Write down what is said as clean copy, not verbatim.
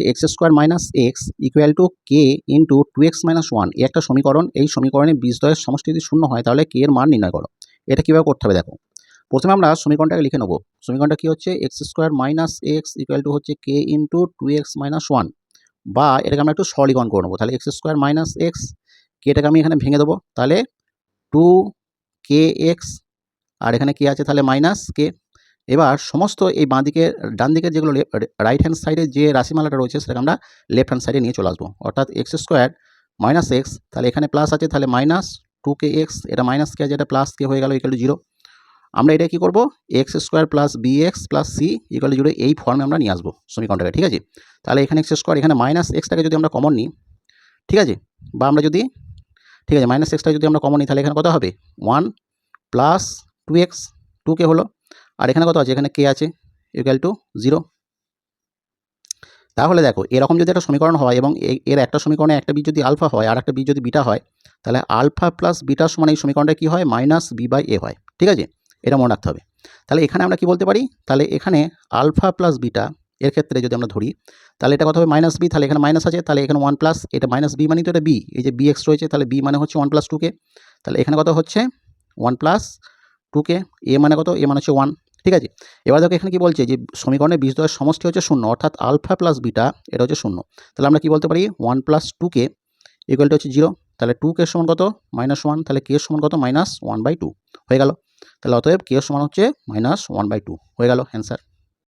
X square minus x equal to K into 2x minus 1 এই একটা সমীকরণ। এই সমীকরণে বীজদ্বয়ের সমষ্টি যদি শূন্য হয় তাহলে কে এর মান নির্ণয় করো। এটা কীভাবে করতে হবে দেখো। প্রথমে আমরা সমীকরণটাকে লিখে নেব। সমীকরণটা কী হচ্ছে, x square minus x equal to হচ্ছে কে ইন্টু 2x মাইনাস 1, বা এটাকে আমরা একটু সরলীকরণ করে নেবো। তাহলে এক্স স্কোয়ার মাইনাস এক্স, কেটাকে আমি এখানে ভেঙে দেবো, তাহলে 2kx, আর এখানে কি আছে তাহলে মাইনাস কে। এবার সমস্ত এই বাঁ দিকে ডান দিকের যেগুলো রাইট হ্যান্ড সাইডে যে রাশিমালাটা রয়েছে সেটাকে আমরা লেফট হ্যান্ড সাইডে নিয়ে চলে আসবো। অর্থাৎ এক্স স্কোয়ার মাইনাস এক্স, তাহলে এখানে প্লাস আছে, তাহলে মাইনাস 2kx, এটা মাইনাস কে আছে, এটা প্লাস কে হয়ে গেল ইকুয়াল টু 0। আমরা এটা কী করবো, x square plus bx plus c equal to 0 এই ফর্মে আমরা নিয়ে আসবো সমীকরণটাকে। ঠিক আছে, তাহলে এখানে এক্স স্কোয়ার, এখানে মাইনাস এক্সটাকে যদি আমরা কমন নিই, ঠিক আছে, বা আমরা যদি, ঠিক আছে, মাইনাস এক্সটা যদি আমরা কমন নিই তাহলে এখানে কত হবে 1 প্লাস 2x, 2k হলো, আর এখানে কত আছে, এখানে কে আছে ইকুয়াল টু 0। তাহলে দেখো এরকম যদি একটা সমীকরণ হয় এবং এর একটা সমীকরণে একটা বীজ যদি আলফা হয় আর একটা বীজ যদি বিটা হয়, তাহলে আলফা প্লাস বিটা সমান এই সমীকরণটা কী হয়, মাইনাস বি বাই এ হয়। ঠিক আছে, এটা মনে রাখতে হবে। তাহলে এখানে আমরা কি বলতে পারি, তাহলে এখানে আলফা প্লাস বিটা এর ক্ষেত্রে যদি আমরা ধরি তাহলে এটা কত হবে মাইনাস বি, তাহলে এখানে মাইনাস আছে, তাহলে এখানে 1 প্লাস, এটা মাইনাস বি মানে তো এটা বি, এই যে বি এক্স রয়েছে, তাহলে বি মানে হচ্ছে 1 প্লাস 2k, তাহলে এখানে কত হচ্ছে 1 প্লাস 2k, এ মানে কত, এ মানে হচ্ছে 1। ঠিক আছে, এবার দেখো এখানে কি বলছে যে সমীকরণের বীজদ্বয়ের সমষ্টি হচ্ছে 0, অর্থাৎ আলফা প্লাস বিটা এটা হচ্ছে 0। তাহলে আমরা কি বলতে পারি 1 প্লাস 2k ইকুয়াল টু হচ্ছে 0। তাহলে 2k সমান কত, মাইনাস 1, তাহলে k সমান কত, মাইনাস 1/2 হয়ে গেল। তাহলে অতএব k সমান হচ্ছে মাইনাস 1/2 হয়ে গেল অ্যান্সার।